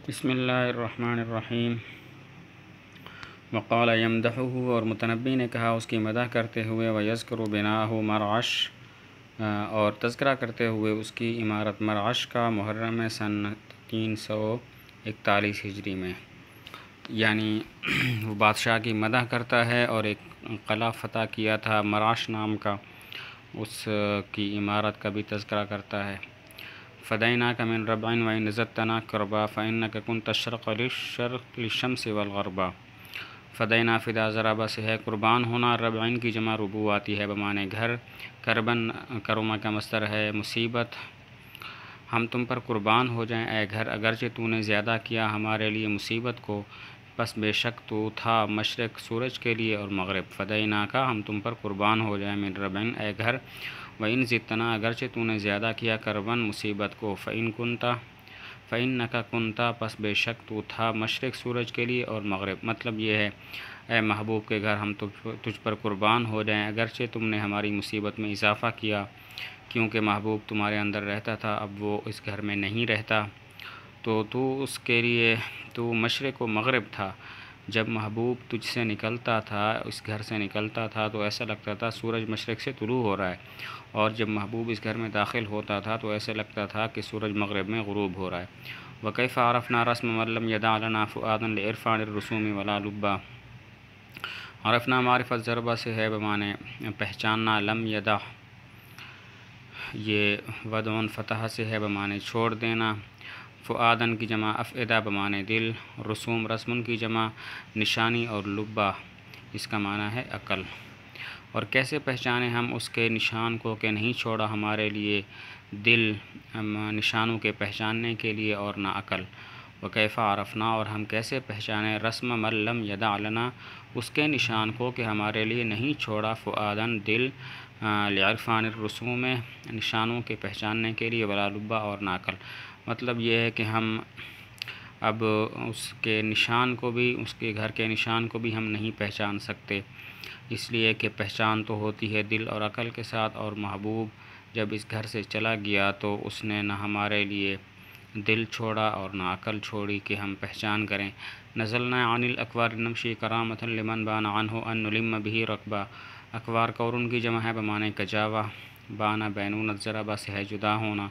بسم اللہ الرحمن الرحیم۔ وقال یمدحہ، اور متنبی نے کہا اس کی مدح کرتے ہوئے، ویذکر بناہ مرعش، اور تذکرہ کرتے ہوئے اس کی عمارت مرعش کا، محرم سن 341 ہجری میں، یعنی وہ بادشاہ کی مدح کرتا ہے اور ایک قلعہ فتح کیا تھا مرعش نام کا، اس کی عمارت کا بھی تذکرہ کرتا ہے۔ فدیناک من ربع وإن زدتنا کربا فإنک کنت الشرق للشمس والغربا۔ فدینا فدا ضربہ سے ہے قربان ہونا، ربعین کی جمع ربو آتی ہے بمعنی گھر، کربن کرما کا مصدر ہے مصیبت۔ ہم تم پر قربان ہو جائیں اے گھر، اگرچہ تو نے زیادہ کیا ہمارے لیے مصیبت کو، پس بے شک تو تھا مشرق سورج کے لیے اور مغرب۔ فدینا کا، ہم تم پر قربان ہو جائیں، من ربعین اے گھر، وَإِن زِدْتَنَا، اگرچہ تو نے زیادہ کیا، کربن مصیبت کو، فَإِنَّكَ كُنْتَ، پس بے شک تو تھا مشرق سورج کے لیے اور مغرب۔ مطلب یہ ہے اے محبوب کے گھر، ہم تجھ پر قربان ہو جائیں اگرچہ تم نے ہماری مصیبت میں اضافہ کیا، کیونکہ محبوب تمہارے اندر رہتا تھا، اب وہ اس گھر میں نہیں رہتا، تو اس کے لیے تو مشرق و مغرب تھا۔ جب محبوب تجھ سے نکلتا تھا، اس گھر سے نکلتا تھا، تو ایسا لگتا تھا سورج مشرق سے طلوع ہو رہا ہے، اور جب محبوب اس گھر میں داخل ہوتا تھا تو ایسے لگتا تھا کہ سورج مغرب میں غروب ہو رہا ہے۔ وَكَيْفَ عَرَفْنَا رَسْمَ مَن لَّمْ يَدَعْ لَنَا فُؤَادًا لِعِرْفَانِ الرُّسُومِ وَلَا لُبًّا۔ عرفنا معرفت ضربہ سے ہے بمعنی پہچاننا، لم یدع یہ وضع فتح سے ہے بمعنی چھوڑ دینا، فؤادن کی جمع افئدہ بمعنی دل، رسوم رسمن کی جمع نشانی، اور لبہ اس کا معنی ہے عقل۔ اور کیسے پہچانے ہم اس کے نشان کو کہ نہیں چھوڑا ہمارے لیے دل نشانوں کے پہچاننے کے لیے اور نہ عقل۔ وکیف عرفنا، اور ہم کیسے پہچانے، رسم من لم یدع لنا، اس کے نشان کو کہ ہمارے لیے نہیں چھوڑا، فؤادن دل، لعرفان الرسوم نشانوں کے پہچاننے کے لیے، ولا لبہ اور نہ عقل۔ مطلب یہ ہے کہ ہم اب اس کے نشان کو بھی، اس کے گھر کے نشان کو بھی ہم نہیں پہچان سکتے، اس لیے کہ پہچان تو ہوتی ہے دل اور عقل کے ساتھ، اور محبوب جب اس گھر سے چلا گیا تو اس نے نہ ہمارے لیے دل چھوڑا اور نہ عقل چھوڑی کہ ہم پہچان کریں۔ نزلنا عن الاکوار نمشی کرامۃ لمن بان عنہ ان نلم به رکبا۔ اکوار کورن کی جمع ہے بمعنی کجاوا، بانا بینون ضربہ سے ہے جدا ہونا،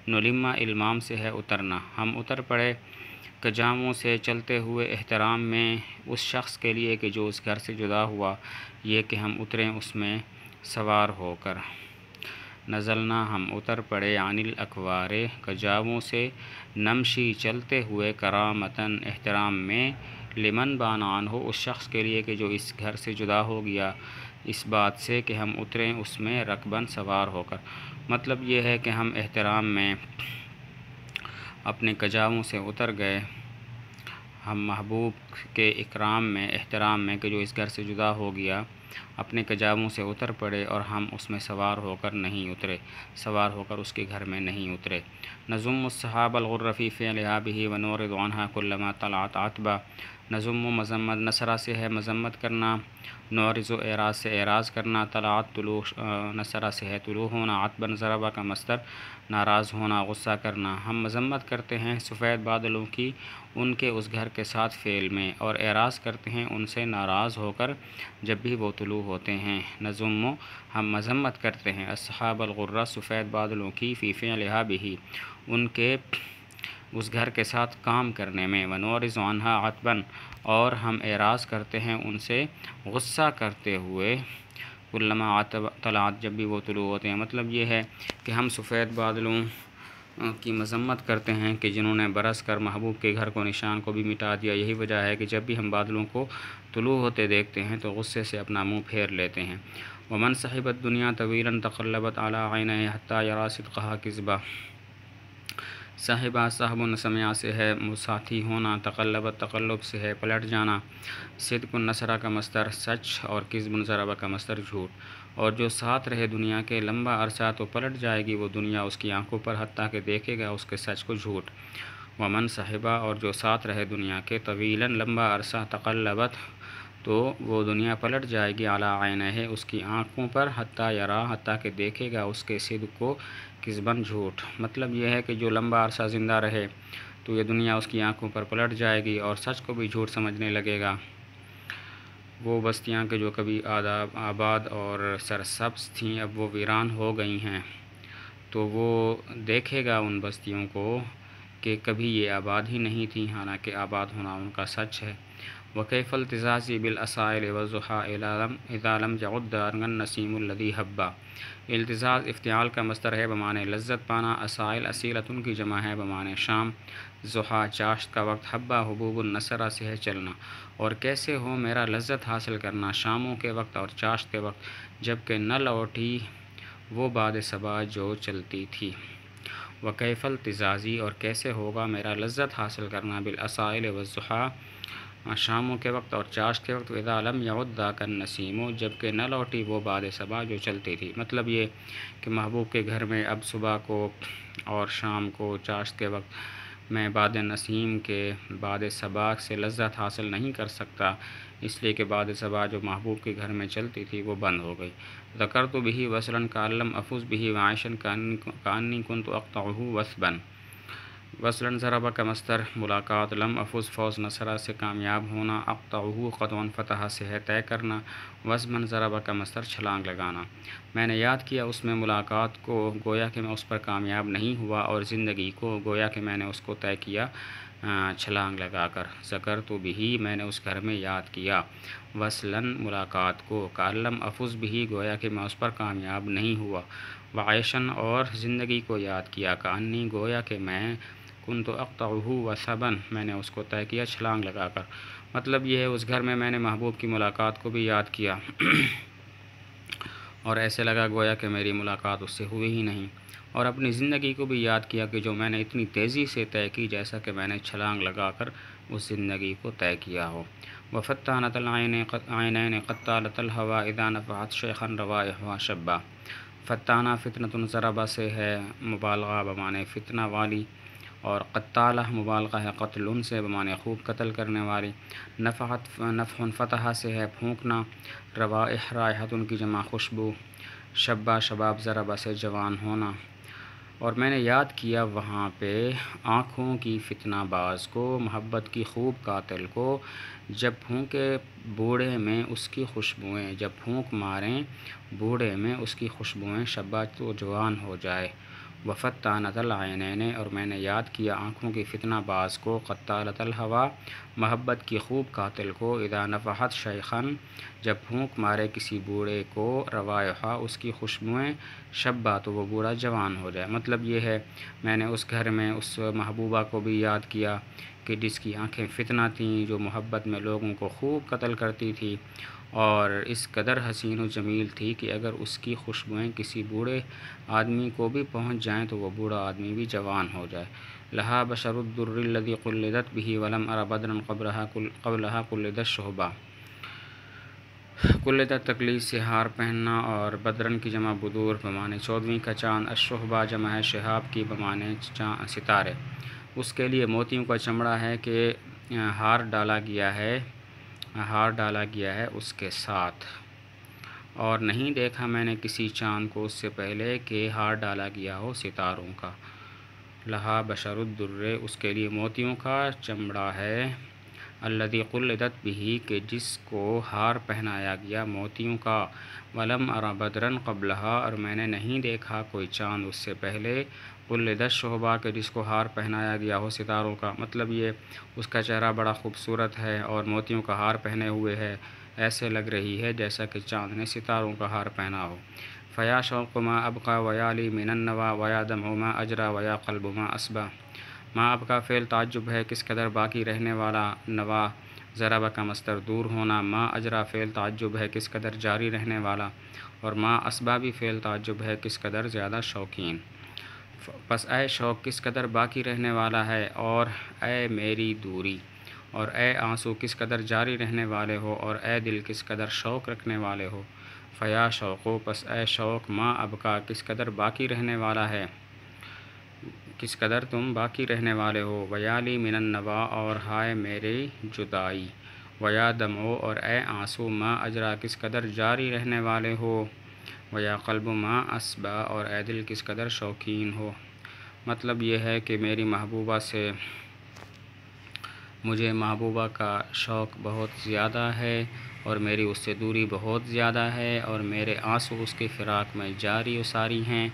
نلم المام سے ہے اترنا۔ ہم اتر پڑے کجاووں سے چلتے ہوئے احترام میں اس شخص کے لیے کہ جو اس گھر سے جدا ہوا، یہ کہ ہم اتریں اس میں سوار ہو کر۔ نزلنا ہم اتر پڑے، عن الاکوار کجاووں سے، نمشی چلتے ہوئے، کرامتاً احترام میں، لمن بان عنہ اس شخص کے لیے کہ جو اس گھر سے جدا ہو گیا، اس بات سے کہ ہم اتریں اس میں رکباً سوار ہو کر۔ مطلب یہ ہے کہ ہم احترام میں اپنے کجاووں سے اتر گئے، ہم محبوب کے اکرام میں، احترام میں کہ جو اس گھر سے جدا ہو گیا، اپنے کجاووں سے اتر پڑے اور ہم اس میں سوار ہو کر نہیں اترے، سوار ہو کر اس کے گھر میں نہیں اترے۔ نظم الصحاب الغر فی فعلها به ونورد عنها كلما طلعت عتبہ۔ نظم و مذمت، نصرہ سے ہے مذمت کرنا، نورز و اعراض سے اعراض کرنا، طلعت طلوع، نصرہ سے ہے طلوع ہونا، عتباً ضربہ کا مصدر، ناراض ہونا، غصہ کرنا۔ ہم مذمت کرتے ہیں سفید بادلوں کی ان کے اس گھر کے ساتھ فعل میں، اور اعراض کرتے ہیں ان سے ناراض ہو کر جب بھی وہ طلوع ہوتے ہیں۔ نظم و، ہم مذمت کرتے ہیں، الصحاب الغرہ سفید بادلوں کی، فی فعلها به ان کے اس گھر کے ساتھ کام کرنے میں، ونورز عنہا عتباً اور ہم اعراض کرتے ہیں ان سے غصہ کرتے ہوئے، کلما طلعت جب بھی وہ طلوع ہوتے ہیں۔ مطلب یہ ہے کہ ہم سفید بادلوں کی مذمت کرتے ہیں کہ جنہوں نے برس کر محبوب کے گھر کو نشان کو بھی مٹا دیا۔ یہی وجہ ہے کہ جب بھی ہم بادلوں کو طلوع ہوتے دیکھتے ہیں تو غصے سے اپنا منہ پھیر لیتے ہیں۔ ومن صحب الدنیا طویلا تقلبت علی عینہ حتی یری صدقها کذبا۔ صاحبہ، صاحب سمع سے ہے ساتھی ہونا، تقلبت تقلب سے ہے پلٹ جانا، صدق نصرہ کا مصدر سچ، اور کذب ضربہ کا مصدر جھوٹ۔ اور جو ساتھ رہے دنیا کے لمبا عرصہ تو پلٹ جائے گی وہ دنیا اس کی آنکھوں پر، حتیٰ کہ دیکھے گا اس کے سچ کو جھوٹ۔ ومن صحبہ، اور جو ساتھ رہے دنیا کے، طویلاً لمبا عرصہ، تقلبت تو وہ دنیا پلٹ جائے گی، علی عینہ اس کی آنکھوں پر، حتیٰ یری حتیٰ کہ دیکھے گا اس کے صدق کو، کذباً جھوٹ۔ مطلب یہ ہے کہ جو لمبا عرصہ زندہ رہے تو یہ دنیا اس کی آنکھوں پر پلٹ جائے گی اور سچ کو بھی جھوٹ سمجھنے لگے گا۔ وہ بستیاں کہ جو کبھی آباد اور سرسبز تھیں اب وہ ویران ہو گئی ہیں، تو وہ دیکھے گا ان بستیوں کو کہ کبھی یہ آباد ہی نہیں تھیں، حالانکہ آباد ہونا ان کا سچ ہے۔ وَكَيْفَ الْتِزَازِ بِالْأَصَائِلِ وَالضُّحَىٰ إِذَا لَمْ يَعُدَّ النَّسِيمُ الَّذِي هَبَّ۔ التزاز افتعال کا مصدر ہے بمعنی لذت پانا، اسائل اصیلتن کی جمع ہے بمعنی شام، ضحیٰ چاشت کا وقت، حبہ حبوب النصرہ سے ہے چلنا۔ اور کیسے ہو میرا لذت حاصل کرنا شاموں کے وقت اور چاشت کے وقت، جب کہ نہ لوٹی وہ باد صبا جو چلتی تھی۔ وکیف التزازی اور کیسے ہوگا میرا لذت حاصل کرنا بالاسائل والضحیٰ شاموں کے وقت اور چاشت کے وقت، اذا لم یعد ذاک النسیم جب کہ نہ لوٹی وہ باد صبا جو چلتی تھی۔ مطلب یہ کہ محبوب کے گھر میں اب صبح کو اور شام کو چاشت کے وقت میں باد نسیم کے باد صبا سے لذت حاصل نہیں کر سکتا، اس لیے کہ باد صبا جو محبوب کے گھر میں چلتی تھی وہ بند ہو گئی۔ ذکرت بہ وصلا کأن لم افز بہ وعیشا کأنی کنت اقطعہ وثبا۔ وصلاً ضربہ کا مصدر ملاقات، لم افز فوز نصرہ سے کامیاب ہونا، اقطعہ قطعاً فتح سے ہے طے کرنا، وثباً ضربہ کا مصدر چھلانگ لگانا۔ میں نے یاد کیا اس میں ملاقات کو گویا کہ میں اس پر کامیاب نہیں ہوا، اور زندگی کو گویا کہ میں نے اس کو طے کیا چھلانگ لگا کر۔ ذکرت بہ میں نے اس گھر میں یاد کیا، وصلاً ملاقات کو، کأن لم افز بہ گویا کہ میں اس پر کامیاب نہیں ہوا، وعیشاً اور زندگی کو یاد کیا، کأنی گویا کہ میں کنت اقطعہ وثبا میں نے اس کو طے کیا چھلانگ لگا کر۔ مطلب یہ ہے اس گھر میں نے محبوب کی ملاقات کو بھی یاد کیا اور ایسے لگا گویا کہ میری ملاقات اس سے ہوئی ہی نہیں، اور اپنی زندگی کو بھی یاد کیا کہ جو میں نے اتنی تیزی سے طے کی جیسا کہ میں نے چھلانگ لگا کر اس زندگی کو طے کیا ہو۔ وفتانت العینین قد طالت الہوی اذا نفحت شیخا روائحها شبا۔ فتانہ فتنۃ ضربہ سے ہے مبالغہ بمعنی فتنہ والی، اور قتالہ مبالغہ ہے قتل سے بمعنی خوب قتل کرنے والی، نفحت نفح فتح سے ہے پھونکنا، روائح رائحۃ کی جمع خوشبو، شبہ شباب ضربہ سے جوان ہونا۔ اور میں نے یاد کیا وہاں پہ آنکھوں کی فتنہ باز کو، محبت کی خوب قاتل کو، جب پھونکے بوڑھے میں اس کی خوشبوئیں، جب پھونک ماریں بوڑھے میں اس کی خوشبوئیں، شبہ تو جوان ہو جائے۔ وفتانت العینین اور میں نے یاد کیا آنکھوں کی فتنہ باز کو، قد طالت الہوی محبت کی خوب قاتل کو، اذا نفحت شیخا جب پھونک مارے کسی بوڑھے کو، روائحہ اس کی خوشبوئیں، شبہ تو وہ بوڑھا جوان ہو جائے۔ مطلب یہ ہے میں نے اس گھر میں اس محبوبہ کو بھی یاد کیا کہ جس کی آنکھیں فتنہ تھیں، جو محبت میں لوگوں کو خوب قتل کرتی تھی، اور اس قدر حسین و جمیل تھی کہ اگر اس کی خوشبوئیں کسی بوڑھے آدمی کو بھی پہنچ جائیں تو وہ بوڑھا آدمی بھی جوان ہو جائے۔ لہا بشر الدر الذی قلدت بہ ولم ار بدرا قبلہا قلد الشہبہ۔ قلدت تقلید سے ہار پہننا، اور بدرن کی جمع بدور بمعنی 14ویں کا چاند، الشہبہ جمع ہے شہاب کی بمعنی ستارے۔ اس کے لیے موتیوں کا چمڑا ہے کہ ہار ڈالا گیا ہے اس کے ساتھ، اور نہیں دیکھا میں نے کسی چاند کو اس سے پہلے کہ ہار ڈالا گیا ہو ستاروں کا۔ لہا بشر الدر اس کے لیے موتیوں کا چمڑا ہے، الذی قلدت بہ کہ جس کو ہار پہنایا گیا موتیوں کا، ولم ار بدرن قبلہا اور میں نے نہیں دیکھا کوئی چاند اس سے پہلے، قلد الشہبہ کہ جس کو ہار پہنایا گیا ہو ستاروں کا۔ مطلب یہ اس کا چہرہ بڑا خوبصورت ہے اور موتیوں کا ہار پہنے ہوئے ہے، ایسے لگ رہی ہے جیسا کہ چاند نے ستاروں کا ہار پہنا ہو۔ فیا شوق ما ابقى ویالی من النوی ویا دمع ما اجرا ویا قلب ما اسبا۔ ما ابقى فعل تعجب ہے، کس قدر باقی رہنے والا، نوا ضربہ کا مصدر دور ہونا، ما اجرا فعل تعجب ہے کس قدر جاری رہنے والا، اور ما اسبا بھی فعل تعجب ہے کس قدر زیادہ شوقین۔ پس اے شوق کس قدر باقی رہنے والا ہے، اور اے میری دوری، اور اے آنسو کس قدر جاری رہنے والے ہو، اور اے دل کس قدر شوق رکھنے والے ہو۔ فیا شوقو پس اے شوق، ما ابقا کس قدر باقی رہنے والا ہے، کس قدر تم باقی رہنے والے ہو، ویالی من النوا اور ہائے میری جدائی، ویا دمعو اور اے آنسو، ما اجرا کس قدر جاری رہنے والے ہو، ویا قلب ما اسبا اور اے دل کس قدر شوقین ہو۔ مطلب یہ ہے کہ میری محبوبہ سے مجھے محبوبہ کا شوق بہت زیادہ ہے اور میری اس سے دوری بہت زیادہ ہے، اور میرے آنسو اس کی فراق میں جاری و ساری ہیں،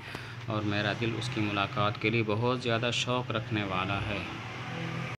اور میرا دل اس کی ملاقات کے لیے بہت زیادہ شوق رکھنے والا ہے۔